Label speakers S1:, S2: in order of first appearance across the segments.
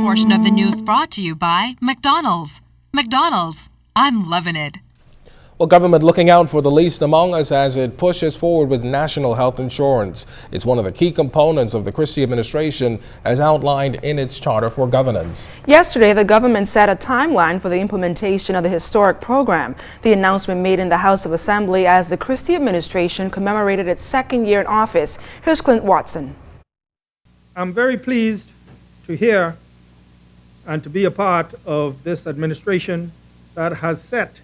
S1: portion of the news brought to you by McDonald's. McDonald's, I'm loving it.
S2: Well, government looking out for the least among us as it pushes forward with national health insurance. It's one of the key components of the Christie administration as outlined in its charter for governance.
S3: Yesterday, the government set a timeline for the implementation of the historic program. The announcement made in the House of Assembly as the Christie administration commemorated its second year in office. Here's Clint Watson.
S4: I'm very pleased to hear and to be a part of this administration that has set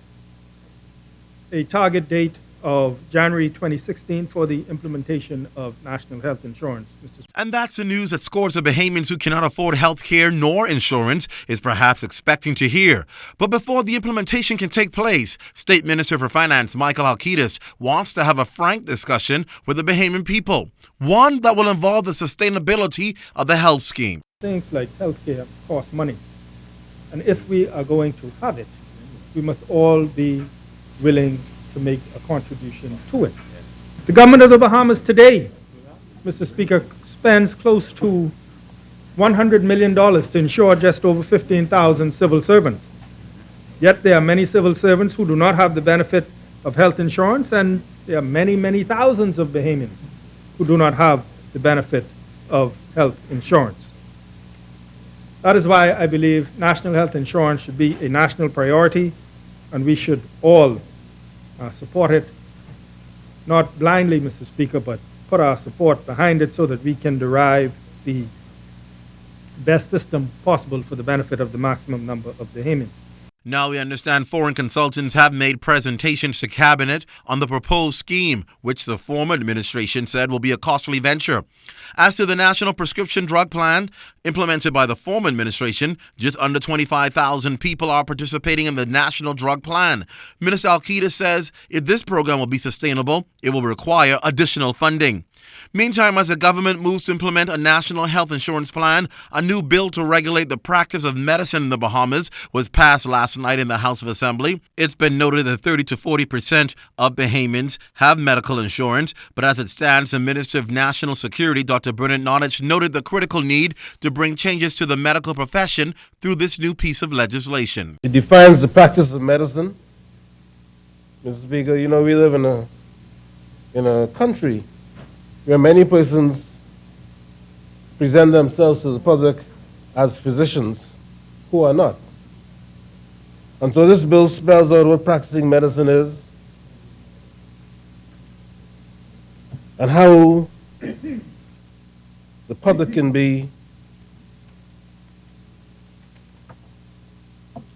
S4: a target date of January 2016 for the implementation of national health insurance.
S5: And that's the news that scores of Bahamians who cannot afford health care nor insurance is perhaps expecting to hear. But before the implementation can take place, State Minister for Finance Michael Alkitis wants to have a frank discussion with the Bahamian people, one that will involve the sustainability of the health scheme.
S4: Things like health care cost money, and if we are going to have it, we must all be willing to make a contribution to it. The government of the Bahamas today, Mr. Speaker, spends close to $100 million to insure just over 15,000 civil servants. Yet there are many civil servants who do not have the benefit of health insurance, and there are many, many thousands of Bahamians who do not have the benefit of health insurance. That is why I believe national health insurance should be a national priority, and we should all support it, not blindly, Mr. Speaker, but put our support behind it so that we can derive the best system possible for the benefit of the maximum number of Bahamians.
S5: Now we understand foreign consultants have made presentations to Cabinet on the proposed scheme, which the former administration said will be a costly venture. As to the National Prescription Drug Plan, implemented by the former administration, just under 25,000 people are participating in the National Drug Plan. Minister Alkitis says if this program will be sustainable, it will require additional funding. Meantime, as the government moves to implement a national health insurance plan, a new bill to regulate the practice of medicine in the Bahamas was passed last night in the House of Assembly. It's been noted that 30 to 40% of Bahamians have medical insurance, but as it stands, the Minister of National Security, Dr. Bernard Notich, noted the critical need to bring changes to the medical profession through this new piece of legislation.
S6: It defines the practice of medicine. Mr. Speaker, you know, we live in a country where many persons present themselves to the public as physicians who are not. And so this bill spells out what practicing medicine is and how the public can be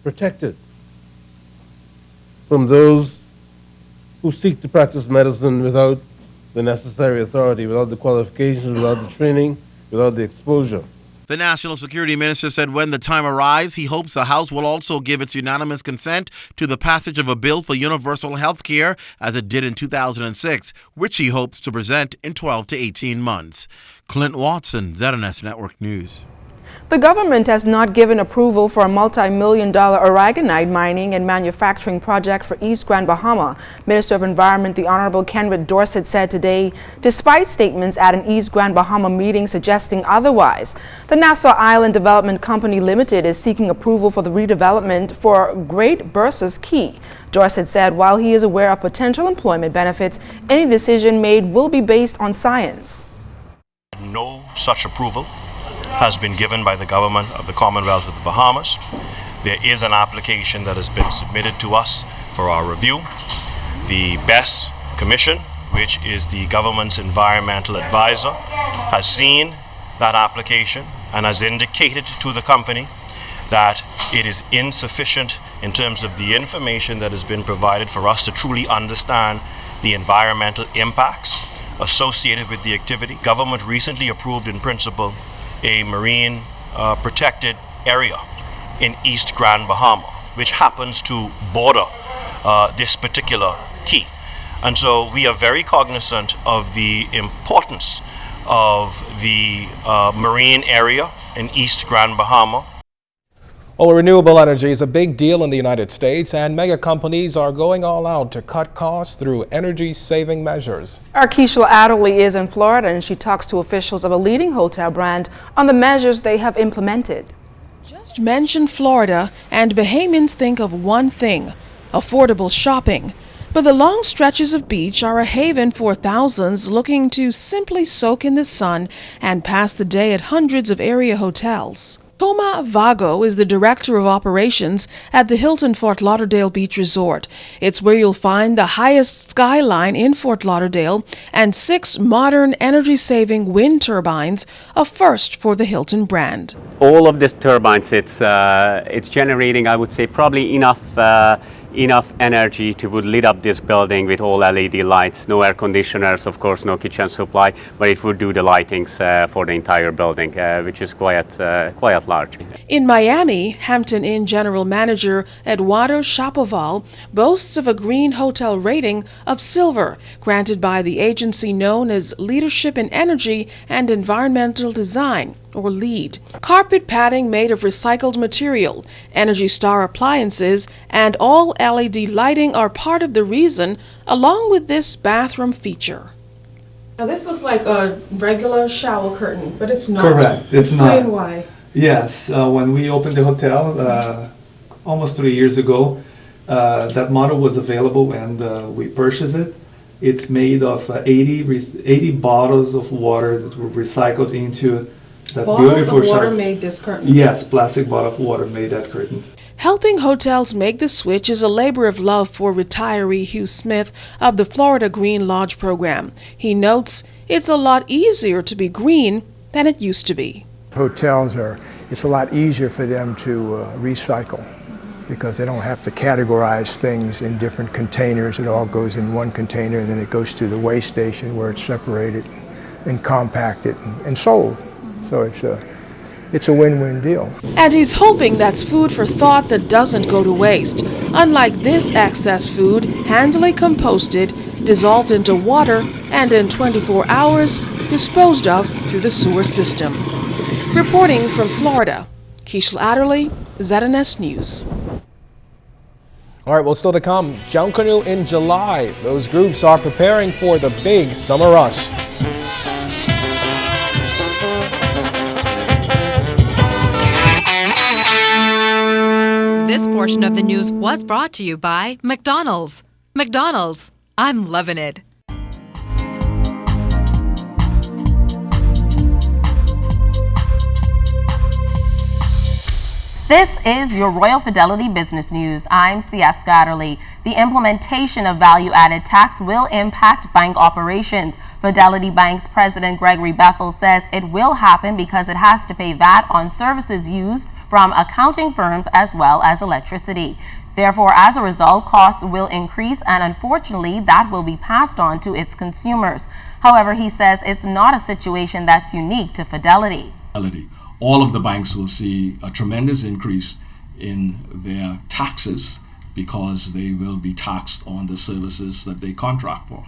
S6: protected from those who seek to practice medicine without the necessary authority, without the qualifications, without the training, without the exposure.
S5: The National Security Minister said when the time arrives, he hopes the House will also give its unanimous consent to the passage of a bill for universal health care, as it did in 2006, which he hopes to present in 12 to 18 months. Clint Watson, ZNS Network News.
S3: The government has not given approval for a multi-million-dollar aragonite mining and manufacturing project for East Grand Bahama. Minister of Environment, the Honorable Kenrick Dorset, said today, despite statements at an East Grand Bahama meeting suggesting otherwise. The Nassau Island Development Company Limited is seeking approval for the redevelopment for Great Bursa's Key. Dorset said while he is aware of potential employment benefits, any decision made will be based on science.
S7: No such approval has been given by the government of the Commonwealth of the Bahamas. There is an application that has been submitted to us for our review. The BESS Commission, which is the government's environmental advisor, has seen that application and has indicated to the company that it is insufficient in terms of the information that has been provided for us to truly understand the environmental impacts associated with the activity. Government recently approved in principle a marine protected area in East Grand Bahama, which happens to border this particular key. And so we are very cognizant of the importance of the marine area in East Grand Bahama.
S2: Well, renewable energy is a big deal in the United States, and mega companies are going all out to cut costs through energy-saving measures. Our
S3: Keishla Adderley is in Florida, and she talks to officials of a leading hotel brand on the measures they have implemented.
S8: Just mention Florida, and Bahamians think of one thing: affordable shopping. But the long stretches of beach are a haven for thousands looking to simply soak in the sun and pass the day at hundreds of area hotels. Toma Vago is the Director of Operations at the Hilton Fort Lauderdale Beach Resort. It's where you'll find the highest skyline in Fort Lauderdale and 6 modern energy-saving wind turbines, a first for the Hilton brand.
S9: All of these turbines, it's generating, I would say, probably enough energy to would lit up this building with all LED lights. No air conditioners, of course, no kitchen supply, but it would do the lightings for the entire building, which is quite large.
S8: In Miami, Hampton Inn General Manager Eduardo Shapoval boasts of a green hotel rating of silver, granted by the agency known as Leadership in Energy and Environmental Design, or LEED. Carpet padding made of recycled material, Energy Star appliances, and all LED lighting are part of the reason, along with this bathroom feature. Now this looks like a regular shower curtain, but it's not.
S10: Correct, it's
S8: Explain
S10: not.
S8: why.
S10: Yes, when we opened the hotel almost 3 years ago, that model was available and we purchased it. It's made of 80 bottles of water that were recycled into that
S8: Bottles
S10: beautiful
S8: of water
S10: shower.
S8: made this curtain.
S10: Yes, plastic bottle of water made that curtain.
S8: Helping hotels make the switch is a labor of love for retiree Hugh Smith of the Florida Green Lodge program. He notes it's a lot easier to be green than it used to be.
S11: Hotels it's a lot easier for them to recycle because they don't have to categorize things in different containers. It all goes in one container and then it goes to the waste station where it's separated and compacted and sold. So it's a win-win deal.
S8: And he's hoping that's food for thought that doesn't go to waste. Unlike this excess food, handily composted, dissolved into water, and in 24 hours, disposed of through the sewer system. Reporting from Florida, Keishla Adderley, ZNS News.
S2: All right, well, still to come, Junkanoo in July. Those groups are preparing for the big summer rush.
S1: This portion of the news was brought to you by McDonald's. McDonald's, I'm loving it.
S12: This is your Royal Fidelity Business News. I'm C.S. Scatterly. The implementation of value-added tax will impact bank operations. Fidelity Bank's President Gregory Bethel says it will happen because it has to pay VAT on services used from accounting firms as well as electricity. Therefore, as a result, costs will increase and unfortunately that will be passed on to its consumers. However, he says it's not a situation that's unique to Fidelity.
S13: All of the banks will see a tremendous increase in their taxes because they will be taxed on the services that they contract for.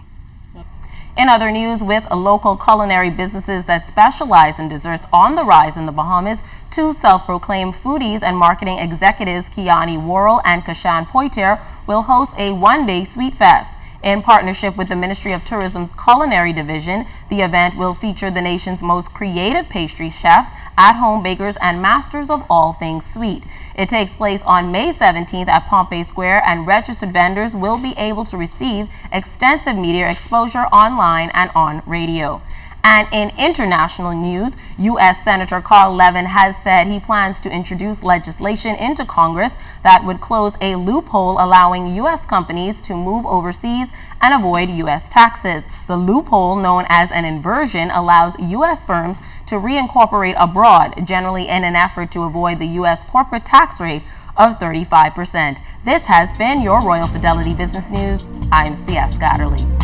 S12: In other news, with local culinary businesses that specialize in desserts on the rise in the Bahamas, 2 self-proclaimed foodies and marketing executives, Kiani Worrell and Kashan Poiter, will host a one-day sweet fest. In partnership with the Ministry of Tourism's Culinary Division, the event will feature the nation's most creative pastry chefs, at-home bakers, and masters of all things sweet. It takes place on May 17th at Pompey Square, and registered vendors will be able to receive extensive media exposure online and on radio. And in international news, U.S. Senator Carl Levin has said he plans to introduce legislation into Congress that would close a loophole allowing U.S. companies to move overseas and avoid U.S. taxes. The loophole, known as an inversion, allows U.S. firms to reincorporate abroad, generally in an effort to avoid the U.S. corporate tax rate of 35%. This has been your Royal Fidelity Business News. I'm C.S. Scatterly.